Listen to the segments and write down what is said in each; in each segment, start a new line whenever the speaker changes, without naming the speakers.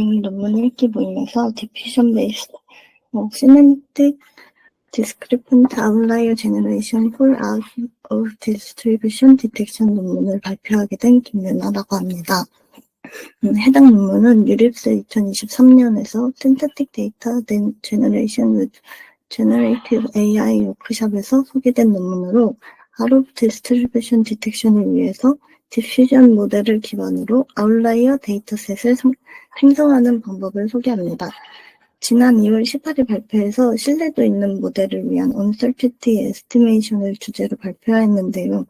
논문 읽기 모임에서 diffusion based semantic discrepant outlier generation for out of distribution detection 논문을 발표하게 된 김윤아라고 합니다. 해당 논문은 유립스 2023년에서 Synthetic Data Generation with Generative AI 워크숍에서 소개된 논문으로 out of distribution detection을 위해서 디퓨전 모델을 기반으로 아웃라이어 데이터셋을 생성하는 방법을 소개합니다. 지난 2월 18일 발표에서 신뢰도 있는 모델을 위한 uncertainty estimation을 주제로 발표했는데요.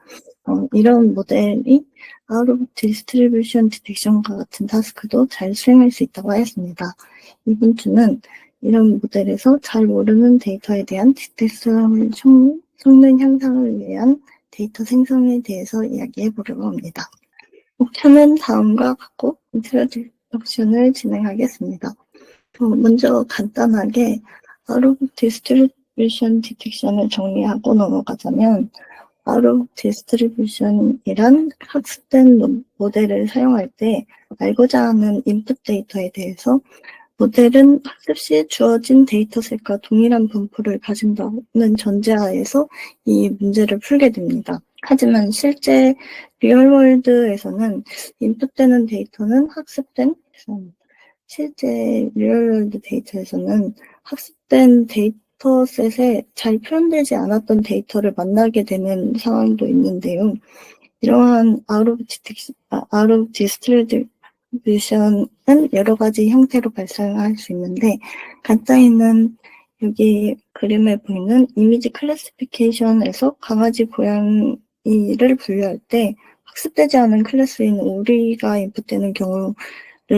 이런 모델이 out of distribution detection과 같은 타스크도 잘 수행할 수 있다고 하였습니다. 이번 주는 이런 모델에서 잘 모르는 데이터에 대한 디텍션 성능 향상을 위한 데이터 생성에 대해서 이야기해 보려고 합니다. 목표는 다음과 같고 인트로덕션을 진행하겠습니다. 먼저 간단하게 out of distribution detection을 정리하고 넘어가자면 out of distribution이란 학습된 모델을 사용할 때 알고자 하는 인풋 데이터에 대해서 모델은 학습 시 주어진 데이터셋과 동일한 분포를 가진다는 전제하에서 이 문제를 풀게 됩니다. 하지만 실제 리얼월드에서는 인풋되는 데이터는 실제 리얼월드 데이터에서는 학습된 데이터셋에 잘 표현되지 않았던 데이터를 만나게 되는 상황도 있는데요. 이러한 out of distribution은 여러 가지 형태로 발생할 수 있는데 간단히는 여기 그림에 보이는 이미지 클래시피케이션에서 강아지, 고양이를 분류할 때 학습되지 않은 클래스인 오리가 인풋되는 경우를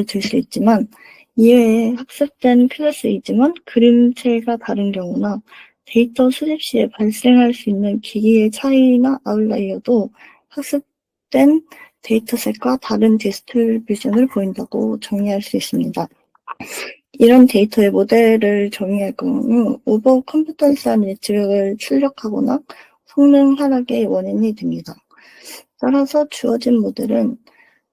들 수 있지만 이외에 학습된 클래스이지만 그림체가 다른 경우나 데이터 수집 시에 발생할 수 있는 기기의 차이나 아웃라이어도 학습된 데이터셋과 다른 디스트리뷰션을 보인다고 정의할 수 있습니다. 이런 데이터의 모델을 정의할 경우 오버 컴퓨턴스한 예측을 출력하거나 성능 하락의 원인이 됩니다. 따라서 주어진 모델은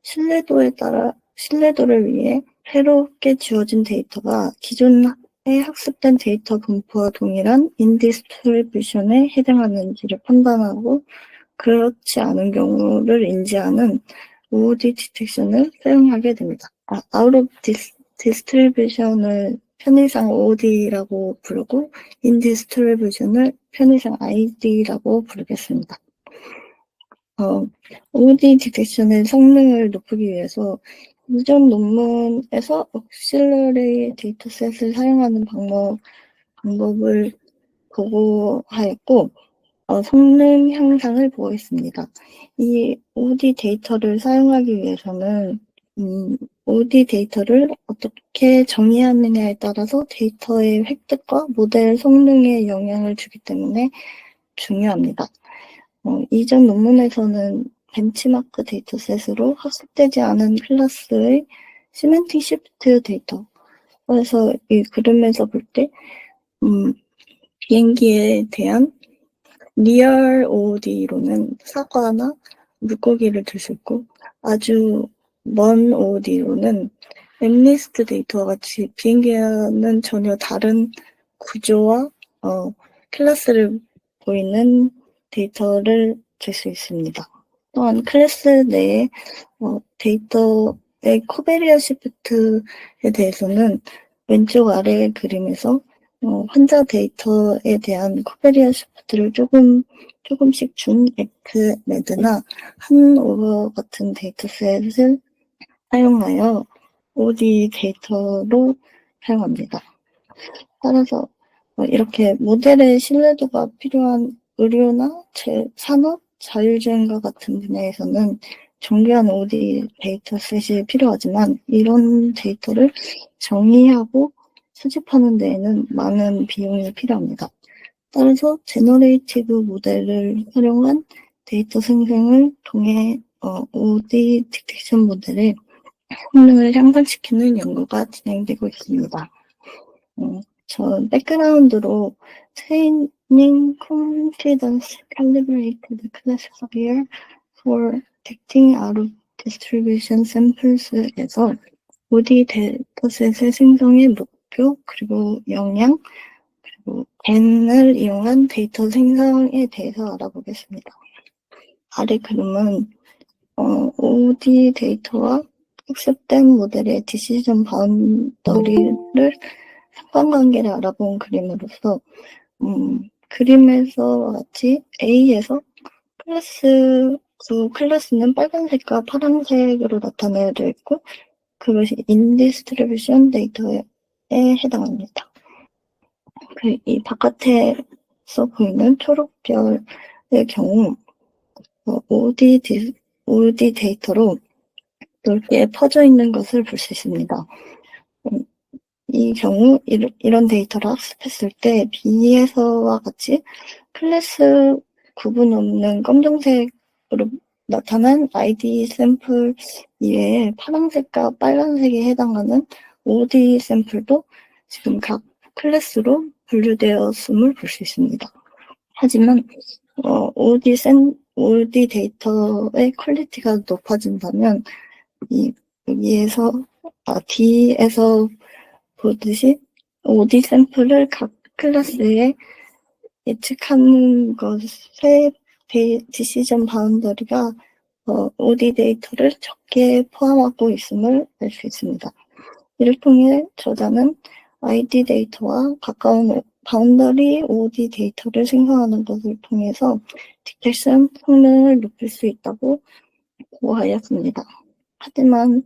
신뢰도를 위해 새롭게 주어진 데이터가 기존에 학습된 데이터 분포와 동일한 인디스트리뷰션에 해당하는지를 판단하고 그렇지 않은 경우를 인지하는 OOD 디텍션을 사용하게 됩니다. out of distribution을 편의상 OOD라고 부르고 인디스트리뷰션을 편의상 ID라고 부르겠습니다. OOD 디텍션의 성능을 높이기 위해서 이전 논문에서 억실러리 데이터셋을 사용하는 방법을 보고하였고 성능 향상을 보고했습니다. 이 OOD 데이터를 사용하기 위해서는 OOD 데이터를 어떻게 정의하느냐에 따라서 데이터의 획득과 모델 성능에 영향을 주기 때문에 중요합니다. 이전 논문에서는 벤치마크 데이터셋으로 학습되지 않은 클래스의 시멘틱 시프트 데이터. 그래서 이 그림에서 볼 때 비행기에 대한 리얼 OOD로는 사과나 물고기를 들 수 있고 아주 먼 OOD로는 엠리스트 데이터와 같이 비행기와는 전혀 다른 구조와 클래스를 보이는 데이터를 줄 수 있습니다. 또한 클래스 내에 데이터의 코베리어 시프트에 대해서는 왼쪽 아래 그림에서 환자 데이터에 대한 코베리어 시프트를 조금씩 준 에크메드나 한오버 같은 데이터셋을 사용하여 OOD 데이터로 사용합니다. 따라서 이렇게 모델의 신뢰도가 필요한 의료나 산업, 자율주행과 같은 분야에서는 정교한 OOD 데이터셋이 필요하지만 이런 데이터를 정의하고 수집하는 데에는 많은 비용이 필요합니다. 따라서 제너레이티브 모델을 활용한 데이터 생성을 통해 OOD 디텍션 모델의 성능을 향상시키는 연구가 진행되고 있습니다. 저 백그라운드로 Training Confidence Calibrated Classifier for Detecting Out of Distribution Samples에서 OD 데이터셋의 생성의 목표, 그리고 역량, 그리고 겐을 이용한 데이터 생성에 대해서 알아보겠습니다. 아래 그림은 OD 데이터와 학습된 모델의 디시전 바운더리를 상관관계를 알아본 그림으로서 그림에서 같이 A에서 그 클래스는 빨간색과 파란색으로 나타내져 있고 그것이 인디스트리뷰션 데이터에 해당합니다. 이 바깥에서 보이는 초록별의 경우 OD 데이터로 넓게 퍼져 있는 것을 볼 수 있습니다. 이 경우 이런 데이터를 학습했을 때 B에서와 같이 클래스 구분 없는 검정색으로 나타난 ID 샘플 이외에 파란색과 빨간색에 해당하는 OD 샘플도 지금 각 클래스로 분류되었음을 볼 수 있습니다. 하지만 OD 데이터의 퀄리티가 높아진다면 여기에서 D에서 보듯이 OD 샘플을 각 클래스에 예측한 것의 디시전 바운더리가 OD 데이터를 적게 포함하고 있음을 알 수 있습니다. 이를 통해 저자는 ID 데이터와 가까운 바운더리 OD 데이터를 생성하는 것을 통해서 디텍션 성능을 높일 수 있다고 보하였습니다. 하지만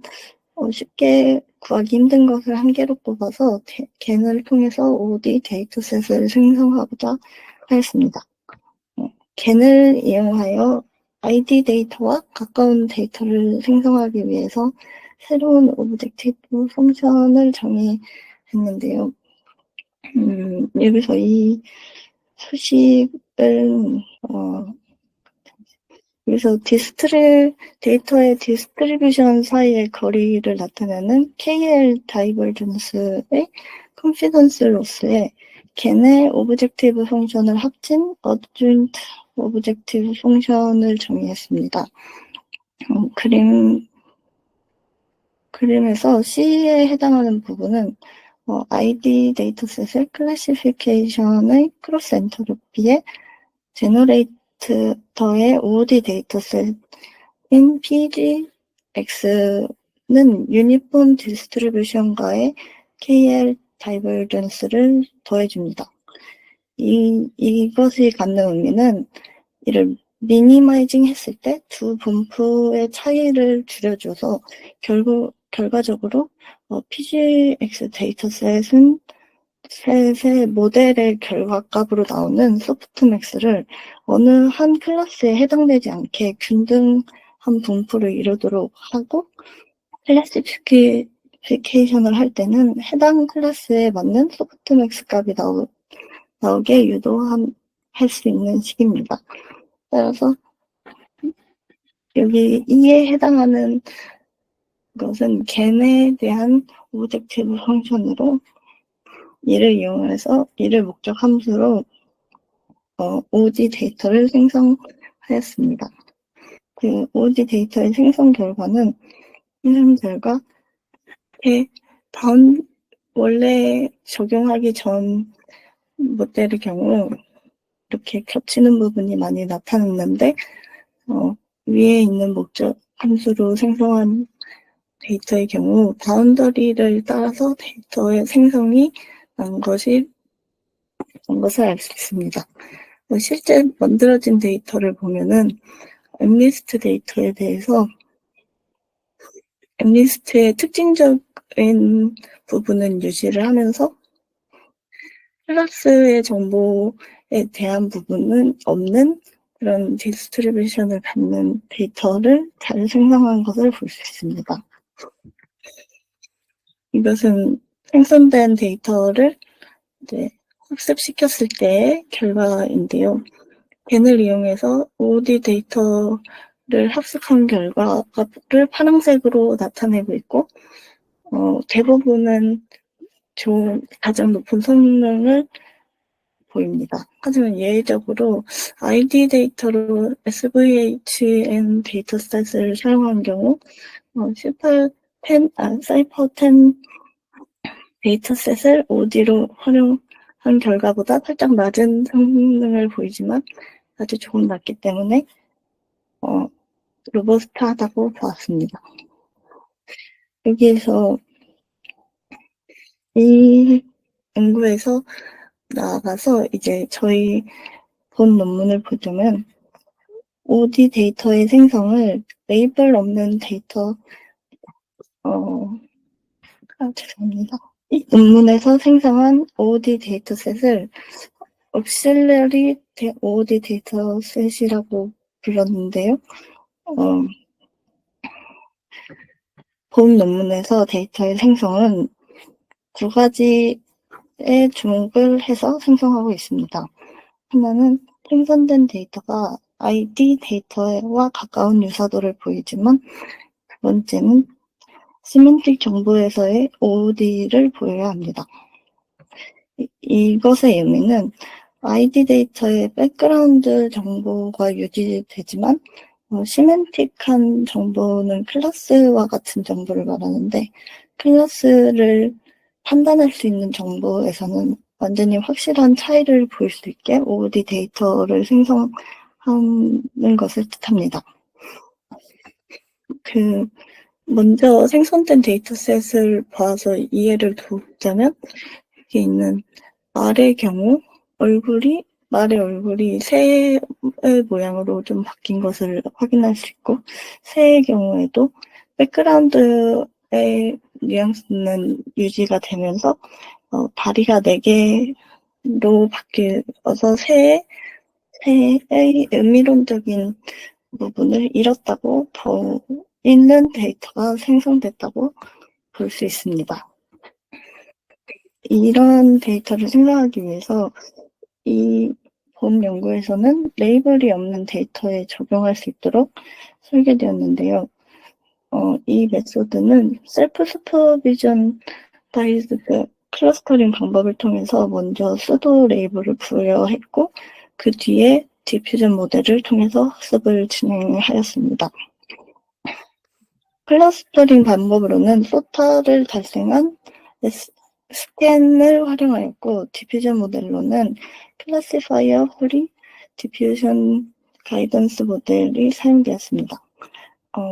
쉽게 구하기 힘든 것을 한 개로 뽑아서 겐을 통해서 OD 데이터셋을 생성하고자 하였습니다. 겐을 이용하여 ID 데이터와 가까운 데이터를 생성하기 위해서 새로운 오브젝티브 펑션을 정의했는데요. 여기서 이 수식은 그래서 데이터의 디스트리뷰션 사이의 거리를 나타내는 KL 다이버전스의 컨피던스 로스에 겐의 오브젝티브 펑션을 합친 어드조인트 오브젝티브 펑션을 정의했습니다. 그림에서 C에 해당하는 부분은 ID 데이터셋의 클래시피케이션의 크로스 엔트로피에 제너레이터의 OD 데이터셋인 PGX는 유니폼 디스트리뷰션과의 KL 다이버전스를 더해줍니다. 이것이 갖는 의미는 이를 미니마이징 했을 때 두 분포의 차이를 줄여줘서 결과적으로 PGX 데이터셋은 셋의 모델의 결과값으로 나오는 소프트맥스를 어느 한 클래스에 해당되지 않게 균등한 분포를 이루도록 하고 클래시피케이션을 할 때는 해당 클래스에 맞는 소프트맥스 값이 나오게 유도할 수 있는 식입니다. 따라서 여기 E에 해당하는 것은 겐에 대한 오브젝티브 펑션으로 이를 이용해서 이를 목적 함수로 OD 데이터를 생성하였습니다. 그 OD 데이터의 생성 결과가 원래 적용하기 전 모델의 경우 이렇게 겹치는 부분이 많이 나타났는데 위에 있는 목적 함수로 생성한 데이터의 경우 바운더리를 따라서 데이터의 생성이 난 것을 알 수 있습니다. 실제 만들어진 데이터를 보면은 엠리스트 데이터에 대해서 엠리스트의 특징적인 부분은 유지를 하면서 클래스의 정보에 대한 부분은 없는 그런 디스트리뷰션을 갖는 데이터를 잘 생성한 것을 볼 수 있습니다. 이것은 생성된 데이터를 이제 학습시켰을 때의 결과인데요. 겐을 이용해서 OD 데이터를 학습한 결과를 파란색으로 나타내고 있고 대부분은 가장 높은 성능을 보입니다. 하지만 예외적으로 ID 데이터로 SVHN 데이터셋을 사용한 경우 사이퍼 10 데이터셋을 OD로 활용한 결과보다 살짝 낮은 성능을 보이지만 아주 조금 낮기 때문에 로버스트하다고 보았습니다. 여기에서 이 연구에서 나아가서 이제 저희 본 논문을 보자면 OD 데이터의 생성을 레이블 없는 데이터 죄송합니다. 이 논문에서 생성한 OOD 데이터셋을 auxiliary OOD 데이터셋이라고 불렀는데요. 본 논문에서 데이터의 생성은 두 가지에 주목을 해서 생성하고 있습니다. 하나는 생성된 데이터가 ID 데이터와 가까운 유사도를 보이지만 두 번째는 시멘틱 정보에서의 OOD를 보여야 합니다. 이것의 의미는 ID 데이터의 백그라운드 정보가 유지되지만 시멘틱한 정보는 클래스와 같은 정보를 말하는데 클래스를 판단할 수 있는 정보에서는 완전히 확실한 차이를 보일 수 있게 OOD 데이터를 생성하는 것을 뜻합니다. 먼저 생성된 데이터셋을 봐서 이해를 돕자면 여기 있는 말의 경우 말의 얼굴이 새의 모양으로 좀 바뀐 것을 확인할 수 있고 새의 경우에도 백그라운드의 뉘앙스는 유지가 되면서 다리가 4개로 바뀌어서 새의 의미론적인 부분을 잃었다고 보이는 데이터가 생성됐다고 볼 수 있습니다. 이런 데이터를 생성하기 위해서 이 본 연구에서는 레이블이 없는 데이터에 적용할 수 있도록 설계되었는데요. 이 메소드는 셀프 슈퍼비전 다이즈드 클러스터링 방법을 통해서 먼저 수도 레이블을 부여했고 그 뒤에 디퓨전 모델을 통해서 학습을 진행하였습니다. 클러스터링 방법으로는 소타를 달성한 스캔을 활용하였고 디퓨전 모델로는 클래시파이어 프리 디퓨전 가이던스 모델이 사용되었습니다.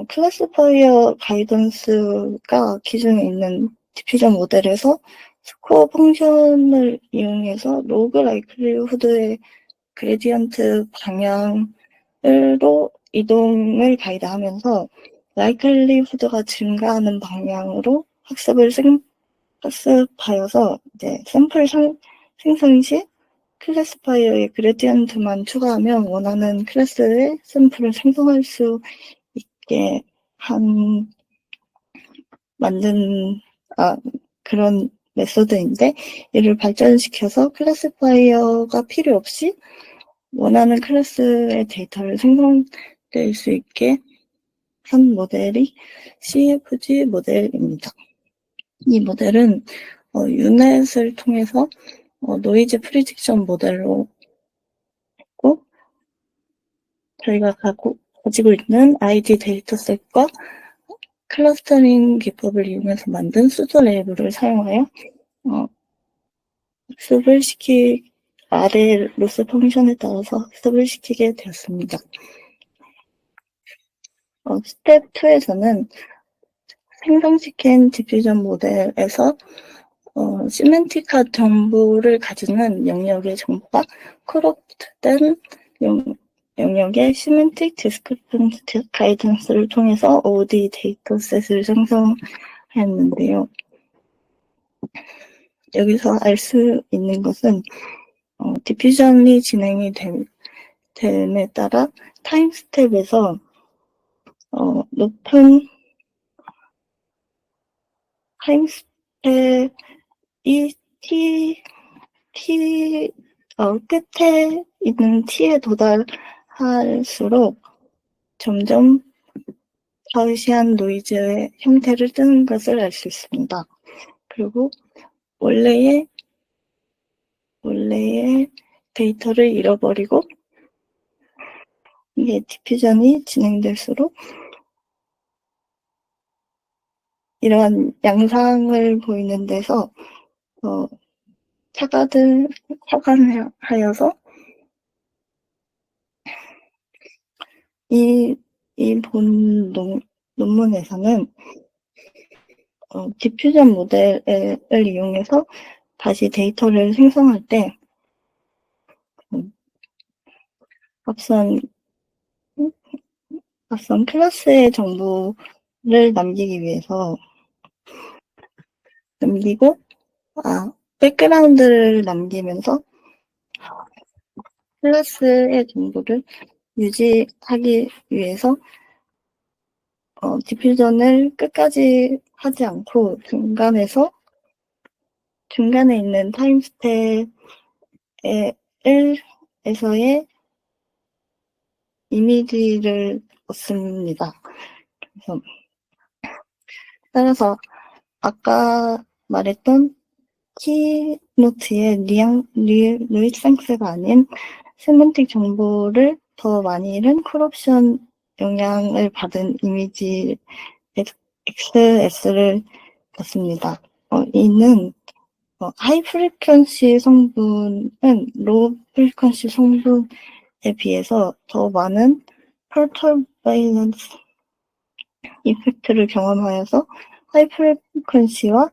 클래시파이어 가이던스가 기존에 있는 디퓨전 모델에서 스코어 펑션을 이용해서 로그 라이클리후드의 그레디언트 방향으로 이동을 가이드하면서 라이클리후드가 증가하는 방향으로 학습하여서 이제 샘플 생성 시 클래시파이어의 그레디언트만 추가하면 원하는 클래스의 샘플을 생성할 수 있게 만든 그런 메소드인데 이를 발전시켜서 클래시파이어가 필요 없이 원하는 클래스의 데이터를 생성될 수 있게 한 모델이 CFG 모델입니다. 이 모델은 유넷을 통해서 노이즈 프리딕션 모델로 했고 저희가 가지고 있는 ID 데이터셋과 클러스터링 기법을 이용해서 만든 수도 레이블을 사용하여 아래 로스 펑션에 따라서 학습을 시키게 되었습니다. 스텝 2에서는 생성시킨 디퓨전 모델에서 시멘틱한 정보를 가지는 영역의 정보가 크롭된 영역의 시멘틱 디스크리펀스 가이던스를 통해서 OOD 데이터셋을 생성했는데요. 여기서 알 수 있는 것은 디퓨전이 진행이 됨에 따라 타임 스텝에서 높은 타임 스텝이 끝에 있는 t에 도달할수록 점점 가우시안 노이즈의 형태를 띠는 것을 알 수 있습니다. 그리고 원래의 데이터를 잃어버리고 이게 디퓨전이 진행될수록 이러한 양상을 보이는 데서 착안하여서 이 본 논문에서는 디퓨전 모델을 이용해서 다시 데이터를 생성할 때 앞선 클래스의 정보를 남기고 백그라운드를 남기면서 클래스의 정보를 유지하기 위해서 디퓨전을 끝까지 하지 않고 중간에 있는 타임스텝에서의 이미지를 얻습니다. 따라서 아까 말했던 키노트의 누이상스가 아닌 세먼틱 정보를 더 많이 잃은 콜옵션 영향을 받은 이미지 XS를 봤습니다. 이는 하이 프리퀀시 성분은 로우 프리퀀시 성분에 비해서 더 많은 퍼터바이런스 이펙트를 경험하여서 하이 프리퀀시와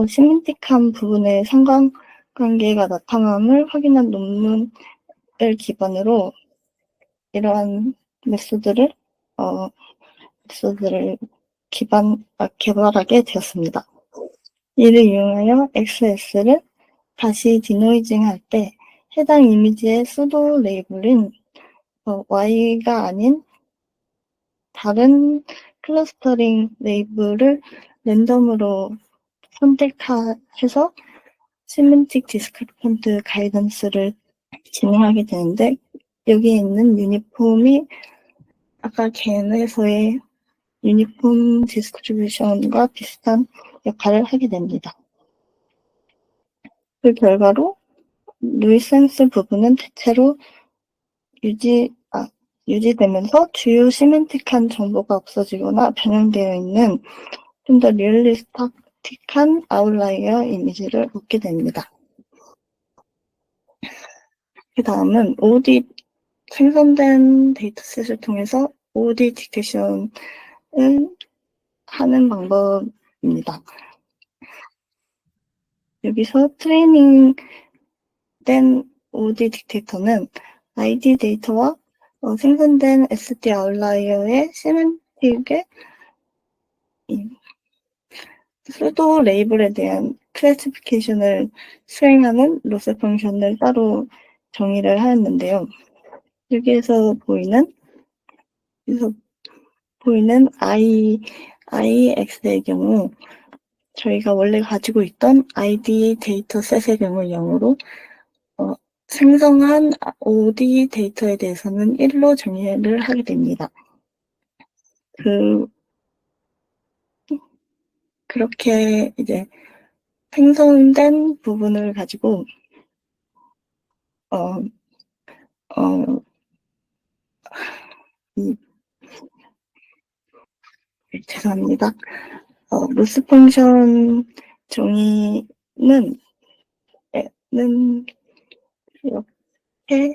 시멘틱한 부분의 상관관계가 나타남을 확인한 논문을 기반으로 이러한 메소드를 개발하게 되었습니다. 이를 이용하여 XS를 다시 디노이징할 때 해당 이미지의 수도 레이블인 Y가 아닌 다른 클러스터링 레이블을 랜덤으로 선택해서 시멘틱 디스크리펀트 가이던스를 진행하게 되는데 여기에 있는 유니폼이 아까 겐에서의 유니폼 디스트리뷰션과 비슷한 역할을 하게 됩니다. 그 결과로 누이센스 부분은 대체로 유지되면서 주요 시멘틱한 정보가 없어지거나 변형되어 있는 좀 더 리얼리스틱한 아웃라이어 이미지를 얻게 됩니다. 그 다음은 생성된 데이터셋을 통해서 OOD 디텍션을 하는 방법입니다. 여기서 트레이닝된 OOD 디텍터는 ID 데이터와 생성된 SD 아웃라이어의 시멘틱의 수도 레이블에 대한 클래시피케이션을 수행하는 로스 펑션을 따로 정의를 하였는데요. 여기에서 보이는 IX의 경우 저희가 원래 가지고 있던 ID 데이터셋의 경우 0으로 생성한 OD 데이터에 대해서는 1로 정의를 하게 됩니다. 그렇게 이제 생성된 부분을 가지고 죄송합니다. 로스 펑션 정의는 이렇게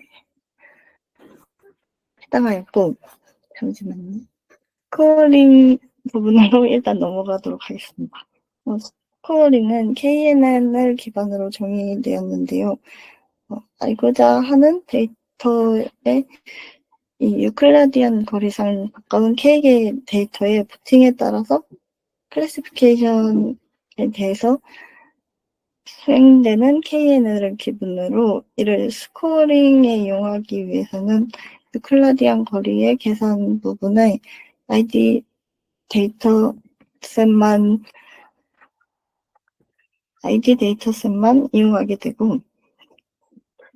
해당하였고, 잠시만요. 스코어링 부분으로 일단 넘어가도록 하겠습니다. 스코어링은 KNN을 기반으로 정의되었는데요. 알고자 하는 데이터의 이 유클리디안 거리상 가까운 K개의 데이터의 부팅에 따라서 클래시피케이션에 대해서 수행되는 KNN을 기준으로 이를 스코어링에 이용하기 위해서는 유클리디안 거리의 계산 부분의 ID 데이터셋만 이용하게 되고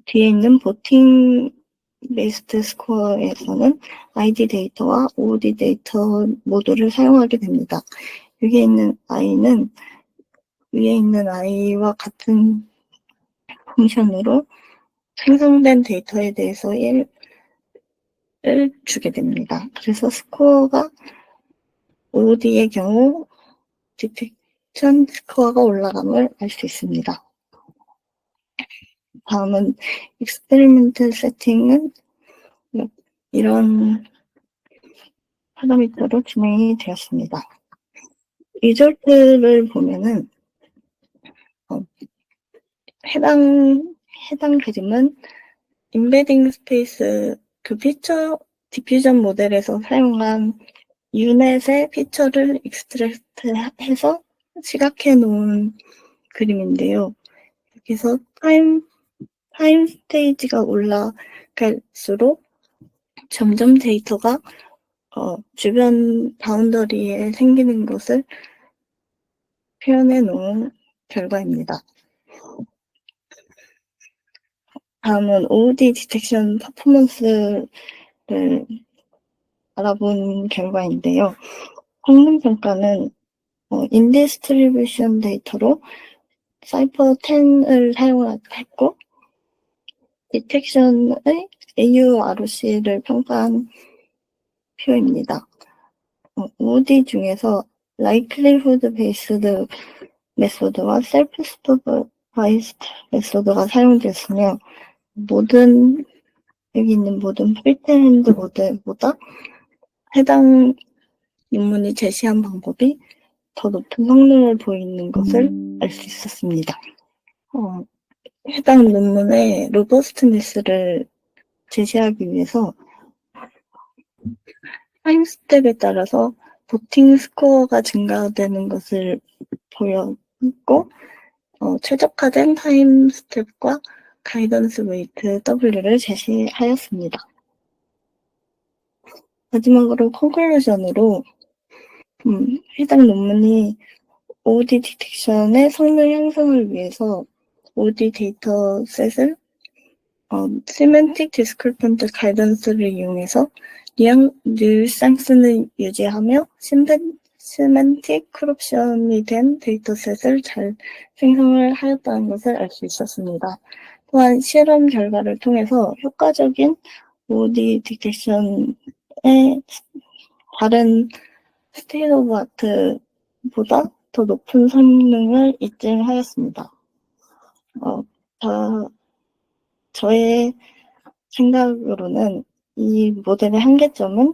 뒤에 있는 보팅 베이스드 스코어에서는 ID 데이터와 OOD 데이터 모두를 사용하게 됩니다. 위에 있는 i와 같은 펑션으로 생성된 데이터에 대해서 1을 주게 됩니다. 그래서 스코어가 OOD의 경우 디텍션 스코어가 올라감을 알 수 있습니다. 다음은 익스페리멘트 세팅은 이런 파라미터로 진행이 되었습니다. 리졸트를 보면은 해당 그림은 임베딩 스페이스 그 피처 디퓨전 모델에서 사용한 유넷의 피처를 익스트랙트해서 시각해 놓은 그림인데요. 여기서 타임 스테이지가 올라갈수록 점점 데이터가 주변 바운더리에 생기는 것을 표현해 놓은 결과입니다. 다음은 OOD 디텍션 퍼포먼스를 알아본 결과인데요. 성능 평가는 인디스트리뷰션 데이터로 사이퍼 10을 사용했고 디텍션의 AURC를 평가한 표입니다. OOD 중에서 likelihood based 메소드와 self supervised 메소드가 사용되었으며 여기 있는 모든 프리테인드 모델보다 해당 논문이 제시한 방법이 더 높은 성능을 보이는 것을 알 수 있었습니다. 해당 논문의 로버스트니스를 제시하기 위해서 타임 스텝에 따라서 보팅 스코어가 증가되는 것을 보였고 최적화된 타임 스텝과 가이던스 웨이트 W를 제시하였습니다. 마지막으로 컨클루전으로 해당 논문이 OOD 디텍션의 성능 향상을 위해서 OOD 데이터셋을 Semantic Discrepant Guidance를 이용해서 뉘앙스를 유지하며 Semantic Corruption이 된 데이터셋을 잘 생성을 하였다는 것을 알 수 있었습니다. 또한 실험 결과를 통해서 효과적인 OOD 디텍션의 다른 스테이트 오브 아트보다 더 높은 성능을 입증하였습니다. 저의 생각으로는 이 모델의 한계점은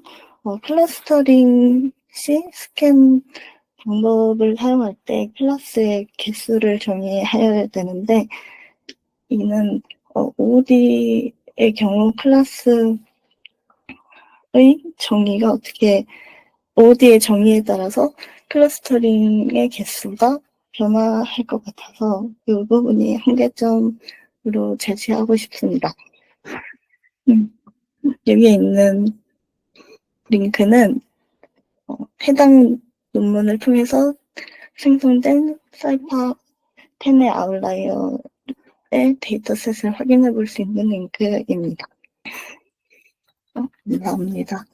클러스터링 시 스캔 방법을 사용할 때 클래스의 개수를 정의해야 되는데 이는 OOD의 경우 클래스의 정의가 OOD의 정의에 따라서 클러스터링의 개수가 변화할 것 같아서 이 부분이 한계점으로 제시하고 싶습니다. 여기에 있는 링크는 해당 논문을 통해서 생성된 사이퍼 10의 아웃라이어의 데이터셋을 확인해 볼 수 있는 링크입니다. 감사합니다.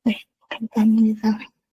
네, 감사합니다.